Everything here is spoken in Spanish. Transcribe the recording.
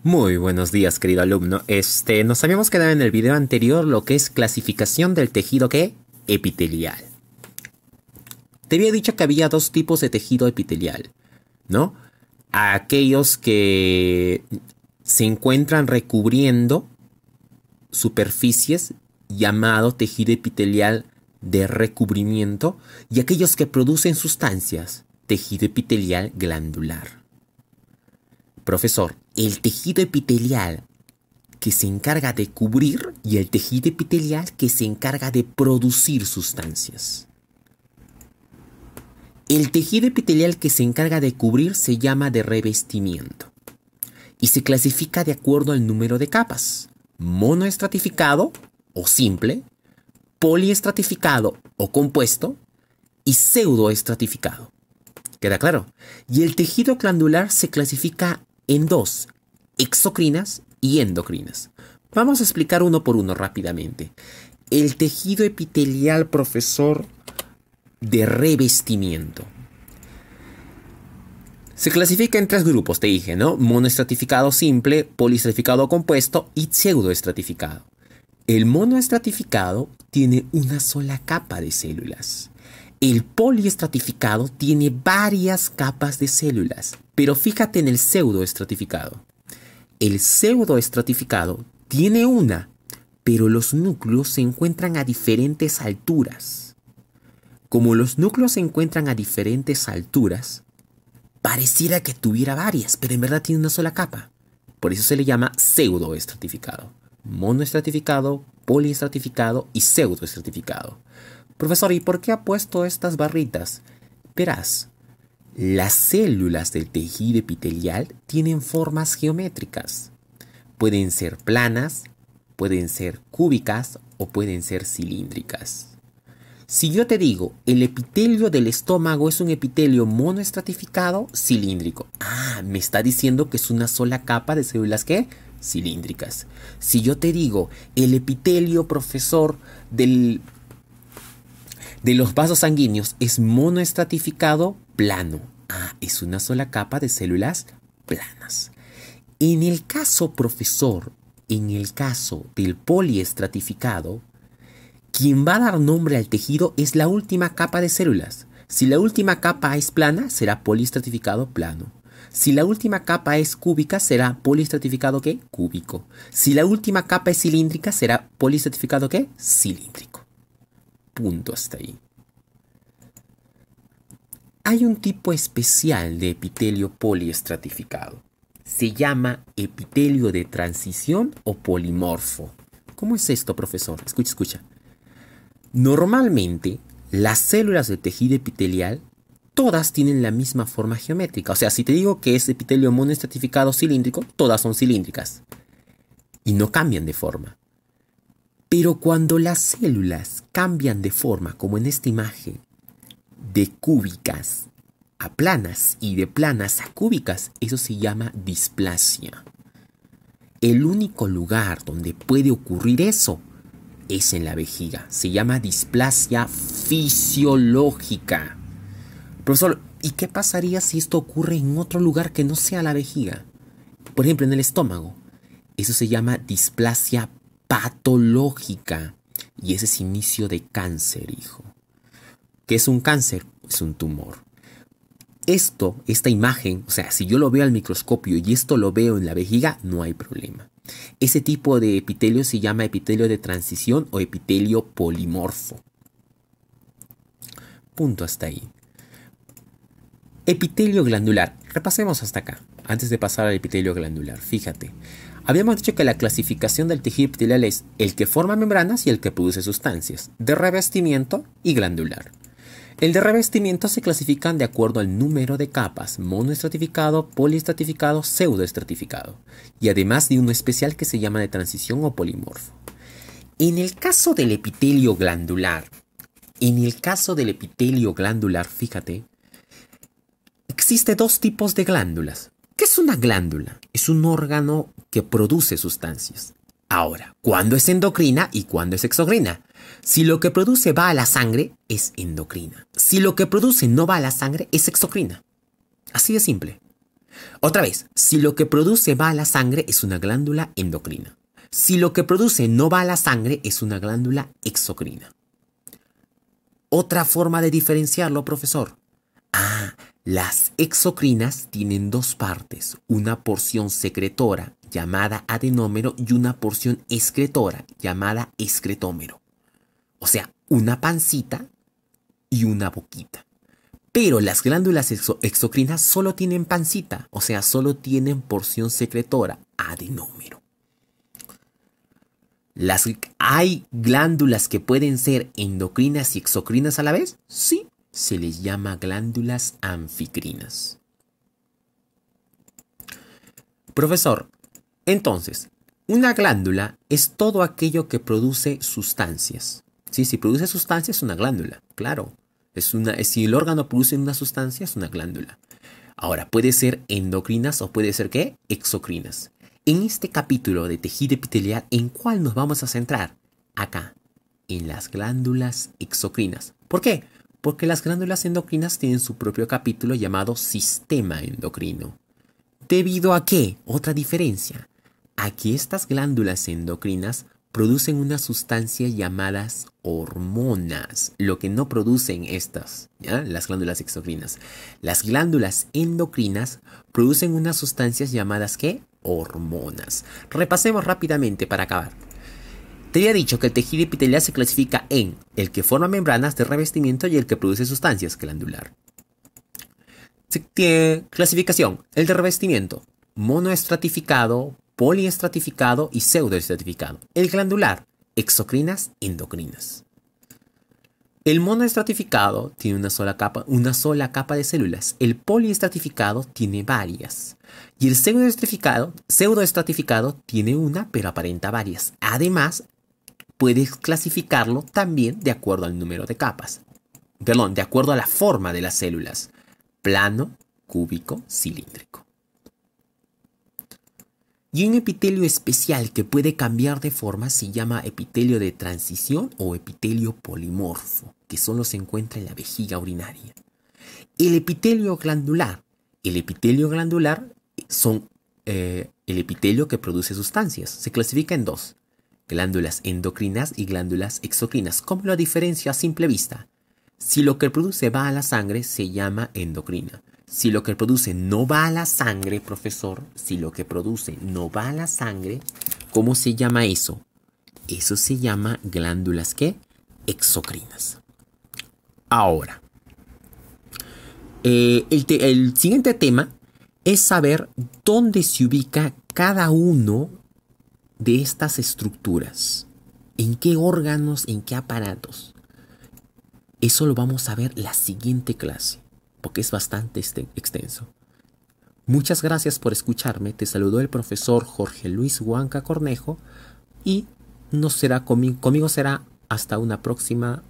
Muy buenos días, querido alumno. Nos habíamos quedado en el video anterior lo que es clasificación del tejido ¿qué? Epitelial. Te había dicho que había dos tipos de tejido epitelial, ¿no? Aquellos que se encuentran recubriendo superficies, llamado tejido epitelial de recubrimiento, y aquellos que producen sustancias, tejido epitelial glandular. Profesor, el tejido epitelial que se encarga de cubrir y el tejido epitelial que se encarga de producir sustancias. El tejido epitelial que se encarga de cubrir se llama de revestimiento y se clasifica de acuerdo al número de capas: monoestratificado o simple, poliestratificado o compuesto y pseudoestratificado. ¿Queda claro? Y el tejido glandular se clasifica en dos: exocrinas y endocrinas. Vamos a explicar uno por uno rápidamente. El tejido epitelial, profesor, de revestimiento se clasifica en tres grupos, te dije, ¿no? Monoestratificado simple, poliestratificado compuesto y pseudoestratificado. El monoestratificado tiene una sola capa de células. El poliestratificado tiene varias capas de células, pero fíjate en el pseudoestratificado. El pseudoestratificado tiene una, pero los núcleos se encuentran a diferentes alturas. Como los núcleos se encuentran a diferentes alturas, pareciera que tuviera varias, pero en verdad tiene una sola capa. Por eso se le llama pseudoestratificado. Monoestratificado, poliestratificado y pseudoestratificado. Profesor, ¿y por qué ha puesto estas barritas? Verás, las células del tejido epitelial tienen formas geométricas. Pueden ser planas, pueden ser cúbicas o pueden ser cilíndricas. Si yo te digo, el epitelio del estómago es un epitelio monoestratificado cilíndrico. Me está diciendo que es una sola capa de células ¿qué? Cilíndricas. Si yo te digo, el epitelio, profesor, de los vasos sanguíneos es monoestratificado plano. Es una sola capa de células planas. En el caso, profesor, en el caso del poliestratificado, quien va a dar nombre al tejido es la última capa de células. Si la última capa es plana, será poliestratificado plano. Si la última capa es cúbica, será poliestratificado ¿qué? Cúbico. Si la última capa es cilíndrica, será poliestratificado ¿qué? Cilíndrico. Punto hasta ahí. Hay un tipo especial de epitelio poliestratificado. Se llama epitelio de transición o polimorfo. ¿Cómo es esto, profesor? Escucha. Normalmente, las células del tejido epitelial todas tienen la misma forma geométrica. O sea, si te digo que es epitelio monoestratificado cilíndrico, todas son cilíndricas y no cambian de forma. Pero cuando las células cambian de forma, como en esta imagen, de cúbicas a planas y de planas a cúbicas, eso se llama displasia. El único lugar donde puede ocurrir eso es en la vejiga. Se llama displasia fisiológica. Profesor, ¿y qué pasaría si esto ocurre en otro lugar que no sea la vejiga? Por ejemplo, en el estómago. Eso se llama displasia patológica. Y ese es inicio de cáncer, hijo. ¿Qué es un cáncer? Es un tumor. Esta imagen, o sea, si yo lo veo al microscopio y esto lo veo en la vejiga, no hay problema. Ese tipo de epitelio se llama epitelio de transición o epitelio polimorfo. Punto hasta ahí. Epitelio glandular. Repasemos hasta acá, antes de pasar al epitelio glandular. Fíjate, habíamos dicho que la clasificación del tejido epitelial es el que forma membranas y el que produce sustancias, de revestimiento y glandular. El de revestimiento se clasifican de acuerdo al número de capas: monoestratificado, poliestratificado, pseudoestratificado, y además de uno especial que se llama de transición o polimorfo. En el caso del epitelio glandular, fíjate, existe dos tipos de glándulas. ¿Qué es una glándula? Es un órgano que produce sustancias. Ahora, ¿cuándo es endocrina y cuándo es exocrina? Si lo que produce va a la sangre, es endocrina. Si lo que produce no va a la sangre, es exocrina. Así de simple. Otra vez, si lo que produce va a la sangre es una glándula endocrina. Si lo que produce no va a la sangre es una glándula exocrina. Otra forma de diferenciarlo, profesor. Las exocrinas tienen dos partes, una porción secretora llamada adenómero y una porción excretora llamada excretómero. O sea, una pancita y una boquita. Pero las glándulas exocrinas solo tienen pancita, o sea, solo tienen porción secretora, adenómero. ¿Hay glándulas que pueden ser endocrinas y exocrinas a la vez? Sí, se les llama glándulas anficrinas. Profesor, entonces, una glándula es todo aquello que produce sustancias. Sí, si produce sustancias es una glándula, claro. Si el órgano produce una sustancia es una glándula. Ahora, puede ser endocrinas o puede ser ¿qué? Exocrinas. En este capítulo de tejido epitelial, ¿en cuál nos vamos a centrar? Acá, en las glándulas exocrinas. ¿Por qué? Porque las glándulas endocrinas tienen su propio capítulo llamado sistema endocrino. ¿Debido a qué? Otra diferencia. Aquí estas glándulas endocrinas producen unas sustancias llamadas hormonas, lo que no producen estas, ¿ya? Las glándulas exocrinas. Las glándulas endocrinas producen unas sustancias llamadas ¿qué? Hormonas. Repasemos rápidamente para acabar. Te había dicho que el tejido epitelial se clasifica en el que forma membranas de revestimiento y el que produce sustancias, glandular. Clasificación: el de revestimiento, monoestratificado, poliestratificado y pseudoestratificado. El glandular, exocrinas, endocrinas. El monoestratificado tiene una sola capa de células. El poliestratificado tiene varias. Y el pseudoestratificado tiene una, pero aparenta varias. Además, puedes clasificarlo también de acuerdo al número de capas. Perdón, de acuerdo a la forma de las células. Plano, cúbico, cilíndrico. Y un epitelio especial que puede cambiar de forma se llama epitelio de transición o epitelio polimorfo, que solo se encuentra en la vejiga urinaria. El epitelio glandular son el epitelio que produce sustancias. Se clasifica en dos: glándulas endocrinas y glándulas exocrinas. ¿Cómo lo diferencio a simple vista? Si lo que produce va a la sangre, se llama endocrina. Si lo que produce no va a la sangre, profesor, si lo que produce no va a la sangre, ¿cómo se llama eso? Eso se llama glándulas, ¿qué? Exocrinas. Ahora, el siguiente tema es saber dónde se ubica cada uno de estas estructuras. ¿En qué órganos, en qué aparatos? Eso lo vamos a ver la siguiente clase, porque es bastante extenso. Muchas gracias por escucharme. Te saludó el profesor Jorge Luis Huanca Cornejo y conmigo será hasta una próxima